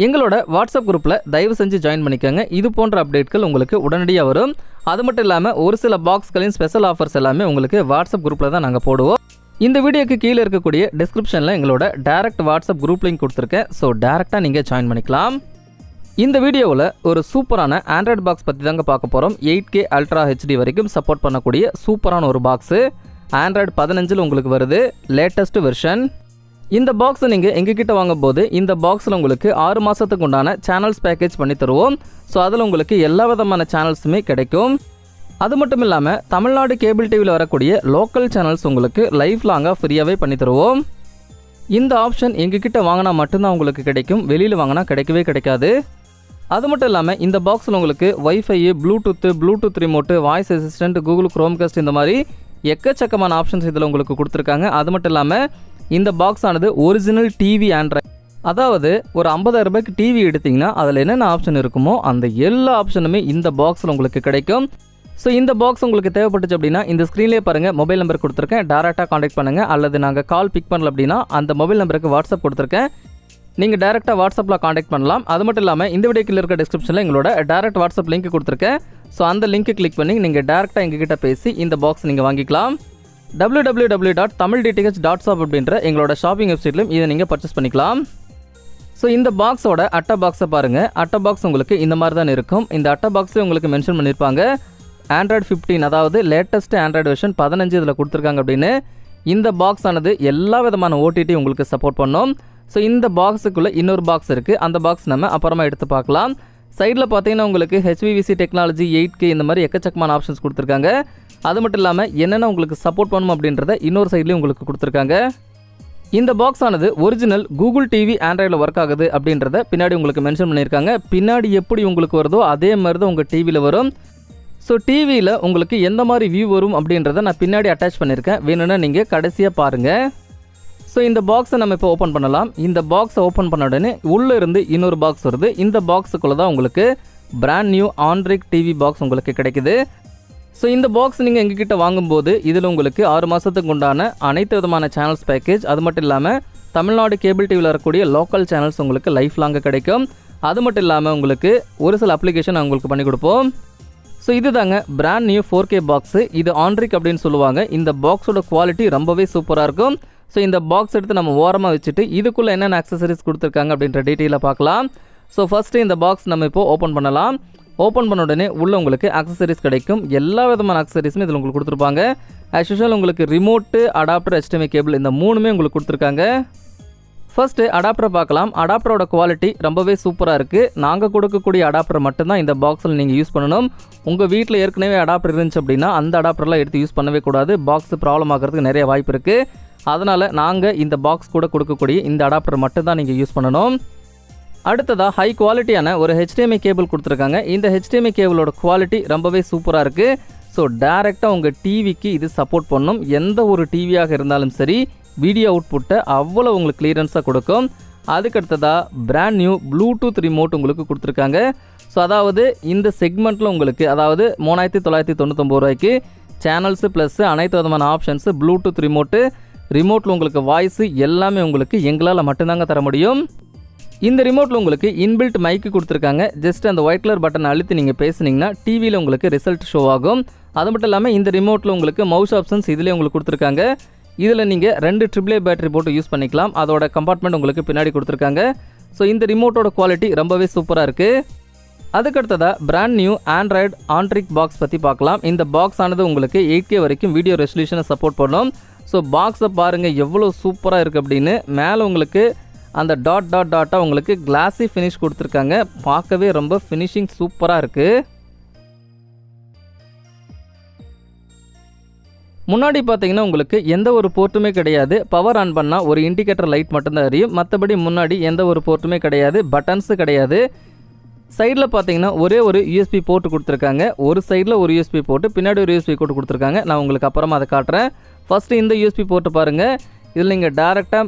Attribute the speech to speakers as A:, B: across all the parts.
A: எங்களோட வாட்ஸ்அப் குரூப்பில் தயவு செஞ்சு ஜாயின் பண்ணிக்கோங்க. இது போன்ற அப்டேட்கள் உங்களுக்கு உடனடியாக வரும். அது மட்டும் இல்லாமல் ஒரு சில பாக்ஸ்களின் ஸ்பெஷல் ஆஃபர்ஸ் எல்லாமே உங்களுக்கு வாட்ஸ்அப் குரூப்பில் தான் நாங்கள் போடுவோம். இந்த வீடியோக்கு கீழே இருக்கக்கூடிய டிஸ்கிரிப்ஷனில் எங்களோட டைரக்ட் வாட்ஸ்அப் குரூப் லிங்க் கொடுத்துருக்கேன். ஸோ டேரெக்டாக நீங்கள் ஜாயின் பண்ணிக்கலாம். இந்த வீடியோவில் ஒரு சூப்பரான ஆண்ட்ராய்டு பாக்ஸ் பற்றி தாங்க பார்க்க போகிறோம். 8K அல்ட்ரா HD வரைக்கும் சப்போர்ட் பண்ணக்கூடிய சூப்பரான ஒரு பாக்ஸு. ஆண்ட்ராய்டு 15 உங்களுக்கு வருது, லேட்டஸ்ட் வெர்ஷன். இந்த பாக்ஸை நீங்கள் எங்ககிட்ட வாங்கும்போது இந்த பாக்ஸில் உங்களுக்கு 6 மாதத்துக்கு உண்டான சேனல்ஸ் பேக்கேஜ் பண்ணி தருவோம். ஸோ அதில் உங்களுக்கு எல்லா விதமான சேனல்ஸுமே கிடைக்கும். அது மட்டும் இல்லாமல் தமிழ்நாடு கேபிள் டிவியில் வரக்கூடிய லோக்கல் சேனல்ஸ் உங்களுக்கு லைஃப் லாங்காக ஃப்ரீயாகவே பண்ணி தருவோம். இந்த ஆப்ஷன் எங்ககிட்ட வாங்கினா மட்டும்தான் உங்களுக்கு கிடைக்கும், வெளியில் வாங்கினா கிடைக்கவே கிடைக்காது. அது மட்டும் இல்லாமல் இந்த பாக்ஸில் உங்களுக்கு wifi, Bluetooth remote, voice assistant, Google Chromecast இந்த மாதிரி எக்கச்சக்கமான ஆப்ஷன்ஸ் இதில் உங்களுக்கு கொடுத்துருக்காங்க. அது மட்டும் இல்லாமல் இந்த பாக்ஸ் ஆனது ஒரிஜினல் டிவி ஆண்ட்ராய்டு. அதாவது ஒரு 50,000 ரூபாய்க்கு டிவி எடுத்திங்கன்னா அதில் என்னென்ன ஆப்ஷன் இருக்குமோ அந்த எல்லா ஆப்ஷனுமே இந்த பாக்ஸில் உங்களுக்கு கிடைக்கும். ஸோ இந்த பாக்ஸ் உங்களுக்கு தேவைப்பட்டுச்சு அப்படின்னா இந்த ஸ்க்ரீன்லேயே பாருங்கள், மொபைல் நம்பர் கொடுத்துருக்கேன், டேரெக்டாக காண்டாக்ட் பண்ணுங்கள். அல்லது நாங்கள் கால் பிக் பண்ணல அப்படின்னா அந்த மொபைல் நம்பருக்கு வாட்ஸ்அப் கொடுத்துருக்கேன், நீங்கள் டேரெக்டாக வாட்ஸ்அப்பில் காண்டாக்ட் பண்ணலாம். அது மட்டும் இல்லாமல் இந்த வீடியோக்கில் இருக்க டிஸ்கிரிப்ஷனில் எங்களோட டேரெக்ட் வாட்ஸ்அப் லிங்க் கொடுத்துருக்கேன். ஸோ அந்த லிங்க்கு கிளிக் பண்ணி நீங்கள் டேரெக்டாக எங்ககிட்ட பேசி இந்த பாக்ஸ் நீங்கள் வாங்கிக்கலாம். www.tamildth.shop அப்படின்ற எங்களோட ஷாப்பிங் வெப்சைட்லையும் இதை நீங்கள் பர்ச்சேஸ் பண்ணிக்கலாம். ஸோ இந்த பாக்ஸோட அட்டை பாக்ஸை பாருங்கள். அட்டை பாக்ஸ் உங்களுக்கு இந்த மாதிரி தான் இருக்கும். இந்த அட்டை பாக்ஸில் உங்களுக்கு மென்ஷன் பண்ணியிருப்பாங்க ஆண்ட்ராய்டு 15, அதாவது லேட்டஸ்ட் ஆண்ட்ராய்டு வெர்ஷன் 15 இதில் கொடுத்துருக்காங்க அப்படின்னு. இந்த பாக்ஸ் ஆனது எல்லா விதமான OTT உங்களுக்கு சப்போர்ட் பண்ணும். ஸோ இந்த பாக்ஸுக்குள்ளே இன்னொரு பாக்ஸ் இருக்குது, அந்த பாக்ஸ் நம்ம அப்புறமா எடுத்து பார்க்கலாம். சைடில் பார்த்தீங்கன்னா உங்களுக்கு HVVC டெக்னாலஜி, 8K இந்த மாதிரி எக்கச்சக்கமான ஆப்ஷன்ஸ் கொடுத்துருக்காங்க. அது மட்டும் இல்லாமல் என்னென்ன உங்களுக்கு சப்போர்ட் பண்ணணும் அப்படின்றத இன்னொரு சைட்லேயும் உங்களுக்கு கொடுத்துருக்காங்க. இந்த பாக்ஸ் ஆனது ஒரிஜினல் கூகுள் டிவி ஆண்ட்ராய்டில் ஒர்க் ஆகுது அப்படின்றத பின்னாடி உங்களுக்கு மென்ஷன் பண்ணியிருக்காங்க. பின்னாடி எப்படி உங்களுக்கு வருதோ அதே மாதிரி தான் உங்கள் டிவியில் வரும். ஸோ டிவியில் உங்களுக்கு எந்த மாதிரி வியூ வரும் அப்படின்றத நான் பின்னாடி அட்டாச் பண்ணியிருக்கேன், வேணும்னா நீங்கள் கடைசியாக பாருங்கள். ஸோ இந்த பாக்ஸை நம்ம இப்போ ஓப்பன் பண்ணலாம். இந்த பாக்ஸை ஓப்பன் பண்ண உடனே உள்ளே இருந்து இன்னொரு பாக்ஸ் வருது. இந்த பாக்ஸுக்குள்ளே தான் உங்களுக்கு brand new Android TV box உங்களுக்கு கிடைக்குது. ஸோ இந்த பாக்ஸ் நீங்கள் எங்ககிட்ட வாங்கும்போது இதில் உங்களுக்கு 6 மாதத்துக்கு உண்டான அனைத்து விதமான சேனல்ஸ் பேக்கேஜ், அது மட்டும் இல்லாமல் தமிழ்நாடு கேபிள் டிவியில் வரக்கூடிய லோக்கல் சேனல்ஸ் உங்களுக்கு லைஃப் லாங்காக கிடைக்கும். அது மட்டும் இல்லாமல் உங்களுக்கு ஒரு சில அப்ளிகேஷன் உங்களுக்கு பண்ணி கொடுப்போம். ஸோ இது தாங்க பிராண்ட் நியூ 4K பாக்ஸு. இது ஆண்ட்ரிக் அப்படின்னு சொல்லுவாங்க. இந்த பாக்ஸோட குவாலிட்டி ரொம்பவே சூப்பராக இருக்கும். ஸோ இந்த பாக்ஸ் எடுத்து நம்ம ஓரமாக வச்சுட்டு இதுக்குள்ளே என்னென்ன அக்சசரிஸ் கொடுத்துருக்காங்க அப்படின்ற டீட்டெயிலாக பார்க்கலாம். ஸோ ஃபஸ்ட்டு இந்த பாக்ஸ் நம்ம இப்போது ஓப்பன் பண்ணலாம். ஓப்பன் பண்ண உடனே உள்ளே உங்களுக்கு அக்சசரிஸ் கிடைக்கும். எல்லா விதமான அக்சசரிஸுமே இதில் உங்களுக்கு கொடுத்துருப்பாங்க. ஆஸ் யூஷுவல் உங்களுக்கு ரிமோட்டு, அடாப்டர், HDMI கேபிள் இந்த 3மே உங்களுக்கு கொடுத்துருக்காங்க. ஃபஸ்ட்டு அடாப்டரை பார்க்கலாம். அடாப்டரோட குவாலிட்டி ரொம்பவே சூப்பராக இருக்குது. நாங்கள் கொடுக்கக்கூடிய அடாப்டர் மட்டும்தான் இந்த பாக்ஸில் நீங்கள் யூஸ் பண்ணணும். உங்கள் வீட்டில் ஏற்கனவே அடாப்டர் இருந்துச்சு அப்படின்னா அந்த அடாப்டர்லாம் எடுத்து யூஸ் பண்ணவே கூடாது. பாக்ஸ் ப்ராப்ளம் ஆகிறதுக்கு நிறைய வாய்ப்பு இருக்குது. அதனால் நாங்கள் இந்த பாக்ஸ் கூட கொடுக்கக்கூடிய இந்த அடாப்டர் மட்டும்தான் நீங்கள் யூஸ் பண்ணணும். அடுத்ததாக ஹை குவாலிட்டியான ஒரு HDMI கேபிள் கொடுத்துருக்காங்க. இந்த HDMI கேபிளோட குவாலிட்டி ரொம்பவே சூப்பராக இருக்குது. ஸோ டேரெக்டாக உங்கள் டிவிக்கு இது சப்போர்ட் பண்ணும். எந்த ஒரு டிவியாக இருந்தாலும் சரி வீடியோ அவுட்புட்டை அவ்வளோ உங்களுக்கு கிளியரன்ஸாக கொடுக்கும். அதுக்கடுத்ததாக பிராண்ட் நியூ ப்ளூடூத் ரிமோட் உங்களுக்கு கொடுத்துருக்காங்க. ஸோ அதாவது இந்த செக்மெண்ட்டில் உங்களுக்கு அதாவது 3999 ரூபாய்க்கு சேனல்ஸு ப்ளஸ் அனைத்து விதமான ஆப்ஷன்ஸு, ப்ளூடூத் ரிமோட்டில் உங்களுக்கு வாய்ஸு எல்லாமே உங்களுக்கு எங்களால் மட்டும்தாங்க தர முடியும். இந்த ரிமோட்டில் உங்களுக்கு இன்பில்ட் மைக்கு கொடுத்துருக்காங்க. ஜஸ்ட் அந்த ஒயிட் கலர் பட்டனை அழுத்தி நீங்கள் பேசுனீங்கன்னா டிவியில் உங்களுக்கு ரிசல்ட் ஷோ ஆகும். அது மட்டும் இல்லாமல் இந்த ரிமோட்டில் உங்களுக்கு மவுஸ் ஆப்ஷன்ஸ் இதிலே உங்களுக்கு கொடுத்துருக்காங்க. இதில் நீங்கள் 2 AAA பேட்டரி போட்டு யூஸ் பண்ணிக்கலாம். அதோட கம்பார்ட்மெண்ட் உங்களுக்கு பின்னாடி கொடுத்துருக்காங்க. ஸோ இந்த ரிமோட்டோட குவாலிட்டி ரொம்பவே சூப்பராக இருக்குது. அதுக்கடுத்ததாக பிராண்ட் நியூ ஆண்ட்ராய்டு ஆண்ட்ரிக் பாக்ஸ் பற்றி பார்க்கலாம். இந்த பாக்ஸ் ஆனது உங்களுக்கு 8K வரைக்கும் வீடியோ ரெசல்யூஷனை சப்போர்ட் பண்ணும். ஸோ பாக்ஸை பாருங்கள் எவ்வளோ சூப்பராக இருக்குது அப்படின்னு. மேலே உங்களுக்கு அந்த டாட்டாக உங்களுக்கு கிளாஸி ஃபினிஷ் கொடுத்துருக்காங்க. பார்க்கவே ரொம்ப ஃபினிஷிங் சூப்பராக இருக்குது. முன்னாடி பார்த்தீங்கன்னா உங்களுக்கு எந்த ஒரு போர்ட்டுமே கிடையாது. பவர் ஆன் பண்ணால் ஒரு இண்டிகேட்டர் லைட் மட்டும்தான் எரியும். மற்றபடி முன்னாடி எந்த ஒரு போர்ட்டுமே கிடையாது, பட்டன்ஸு கிடையாது. சைடில் பார்த்தீங்கன்னா ஒரே ஒரு யூஎஸ்பி போர்ட்டு கொடுத்துருக்காங்க. ஒரு சைடில் ஒரு யூஎஸ்பி போர்ட்டு, பின்னாடி ஒரு யூஎஸ்பி போர்ட்டு கொடுத்துருக்காங்க. நான் உங்களுக்கு அப்புறமா அதை காட்டுறேன். ஃபஸ்ட்டு இந்த யூஎஸ்பி போர்ட்டு பாருங்கள். இதில் நீங்கள் டேரெக்டாக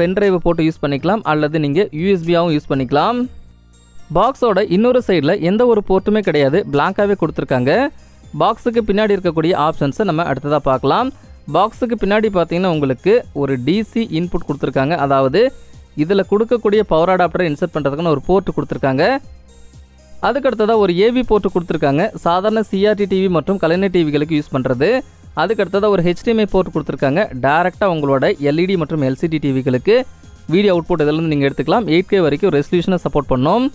A: பென்ட்ரைவை போட்டு யூஸ் பண்ணிக்கலாம், அல்லது நீங்கள் யூஎஸ்பியாகவும் யூஸ் பண்ணிக்கலாம். பாக்ஸோட இன்னொரு சைடில் எந்த ஒரு போர்ட்டுமே கிடையாது, பிளாங்காகவே கொடுத்துருக்காங்க. பாக்ஸுக்கு பின்னாடி இருக்கக்கூடிய ஆப்ஷன்ஸை நம்ம அடுத்ததாக பார்க்கலாம். பாக்ஸுக்கு பின்னாடி பார்த்தீங்கன்னா உங்களுக்கு ஒரு டிசி இன்புட் கொடுத்துருக்காங்க. அதாவது இதில் கொடுக்கக்கூடிய பவர் அடாப்டரை இன்சர்ட் பண்ணுறதுக்குன்னு ஒரு போர்ட்டு கொடுத்துருக்காங்க. அதுக்கடுத்ததாக ஒரு ஏவி போர்ட்டு கொடுத்துருக்காங்க, சாதாரண சிஆர்டி டிவி மற்றும் கலைஞர் டிவிகளுக்கு யூஸ் பண்ணுறது. அதுக்கடுத்ததாக ஒரு HDMI போர்ட் கொடுத்துருக்காங்க, டேரெக்டாக உங்களோட எல்இடி மற்றும் எல்சிடி டிவிகளுக்கு வீடியோ அவுட்புட் இதிலேருந்து நீங்கள் எடுத்துக்கலாம். 8K வரைக்கும் ரெசல்யூஷனை சப்போர்ட் பண்ணோம்.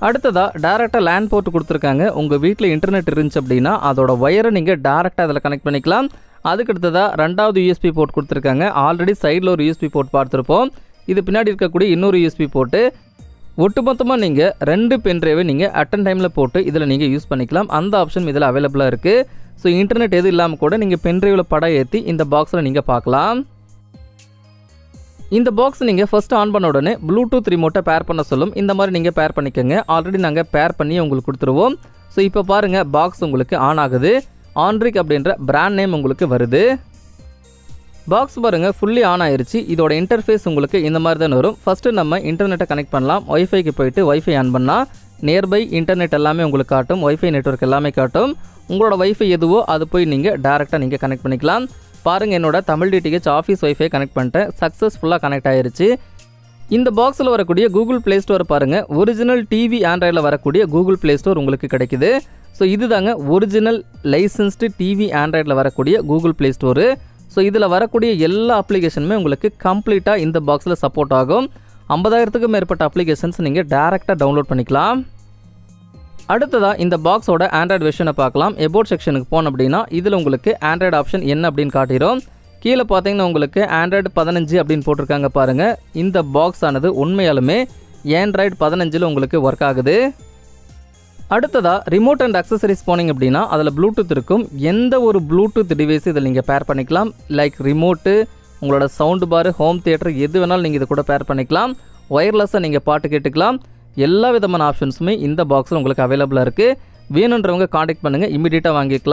A: அடுத்ததாக டேரெக்டாக லேண்ட் போர்ட்டு கொடுத்துருக்காங்க. உங்கள் வீட்டில் இன்டர்நெட் இருந்துச்சு அப்படின்னா அதோட ஒயரை நீங்கள் டேரெக்டாக அதில் கனெக்ட் பண்ணிக்கலாம். அதுக்கடுத்ததாக ரெண்டாவது யூஎஸ்பி போர்ட் கொடுத்துருக்காங்க. ஆல்ரெடி சைடில் ஒரு யூஎஸ்பி போர்ட் பார்த்துருப்போம். இது பின்னாடி இருக்கக்கூடிய இன்னொரு யூஎஸ்பி போர்ட்டு. ஒட்டுமொத்தமாக நீங்கள் 2 பென்ட்ரைவை நீங்கள் அட்டன் டைமில் போட்டு இதில் நீங்கள் யூஸ் பண்ணிக்கலாம். அந்த ஆப்ஷன் இதில் அவைலபிளாக இருக்குது. ஸோ இன்டர்நெட் எதுவும் இல்லாமல் கூட நீங்கள் பென்ட்ரைவில் படம் ஏற்றி இந்த பாக்ஸில் நீங்கள் பார்க்கலாம். இந்த பாக்ஸ் நீங்கள் ஃபஸ்ட்டு ஆன் பண்ண உடனே ப்ளூடூத் ரிமோட்டை பேர் பண்ண சொல்லும். இந்த மாதிரி நீங்கள் பேர் பண்ணிக்கோங்க. ஆல்ரெடி நாங்கள் பேர் பண்ணி உங்களுக்கு கொடுத்துருவோம். ஸோ இப்போ பாருங்கள், பாக்ஸ் உங்களுக்கு ஆன் ஆகுது. ஆண்ட்ரிக் அப்படின்ற பிராண்ட் நேம் உங்களுக்கு வருது. பாக்ஸ் பாருங்கள் ஃபுல்லி ஆன் ஆயிருச்சு. இதோட இன்டர்ஃபேஸ் உங்களுக்கு இந்த மாதிரி தான் வரும். ஃபஸ்ட்டு நம்ம இன்டர்நெட்டை கனெக்ட் பண்ணலாம். ஒய்ஃபைக்கு போயிட்டு ஒய்ஃபை ஆன் பண்ணால் நியர்பை இன்டர்நெட் எல்லாமே உங்களுக்கு காட்டும். ஒய்ஃபை நெட்வொர்க் எல்லாமே காட்டும். உங்களோட ஒய்ஃபை எதுவோ அது போய் நீங்கள் டேரெக்டாக நீங்கள் கனெக்ட் பண்ணிக்கலாம். பாருங்கள், என்னோட Tamil DTH office wifi connect பண்ணிட்டேன். சக்ஸஸ்ஃபுல்லாக கனெக்ட் ஆயிருச்சு. இந்த பாக்ஸில் வரக்கூடிய கூகுள் ப்ளே ஸ்டோர் பாருங்கள். ஒரிஜினல் டிவி ஆண்ட்ராய்டில் வரக்கூடிய கூகுள் ப்ளே ஸ்டோர் உங்களுக்கு கிடைக்குது. ஸோ இதுதாங்க ஒரிஜினல் லைசன்ஸ்டு டிவி ஆண்ட்ராய்டில் வரக்கூடிய கூகுள் ப்ளே ஸ்டோரு. ஸோ இதில் வரக்கூடிய எல்லா அப்ளிகேஷனுமே உங்களுக்கு கம்ப்ளீட்டாக இந்த பாக்ஸில் சப்போர்ட் ஆகும். 50,000க்கும் மேற்பட்ட அப்ளிகேஷன்ஸ் நீங்கள் டேரெக்டாக டவுன்லோட் பண்ணிக்கலாம். அடுத்ததாக இந்த பாக்ஸோட ஆண்ட்ராய்டு வெர்ஷனை பார்க்கலாம். எபோட் செக்ஷனுக்கு போனோம் அப்படின்னா இதில் உங்களுக்கு ஆண்ட்ராய்டு ஆப்ஷன் என்ன அப்படின்னு காட்டிடும். கீழே பார்த்தீங்கன்னா உங்களுக்கு ஆண்ட்ராய்டு 15 அப்படின்னு போட்டிருக்காங்க பாருங்கள். இந்த பாக்ஸ் ஆனது உண்மையாலுமே ஆண்ட்ராய்டு 15 உங்களுக்கு ஒர்க் ஆகுது. அடுத்ததாக ரிமோட் அண்ட் அக்சசரிஸ் போனீங்க அப்படின்னா அதில் ப்ளூடூத் இருக்கும். எந்த ஒரு ப்ளூடூத் டிவைஸ் இதில் நீங்கள் பேர் பண்ணிக்கலாம். லைக் ரிமோட்டு, உங்களோட சவுண்டு பார், ஹோம் தியேட்டர், எது வேணாலும் நீங்கள் இதை கூட பேர் பண்ணிக்கலாம். ஒயர்லெஸ்ஸாக நீங்கள் பாட்டு கேட்டுக்கலாம். எல்லா விதமான ஆப்ஷன்ஸுமே இந்த பாக்ஸில் உங்களுக்கு அவைலபிளாக இருக்குது. வேணுன்றவங்க காண்டாக்ட் பண்ணுங்கள், இமீடியட்டாக வாங்கிக்கலாம்.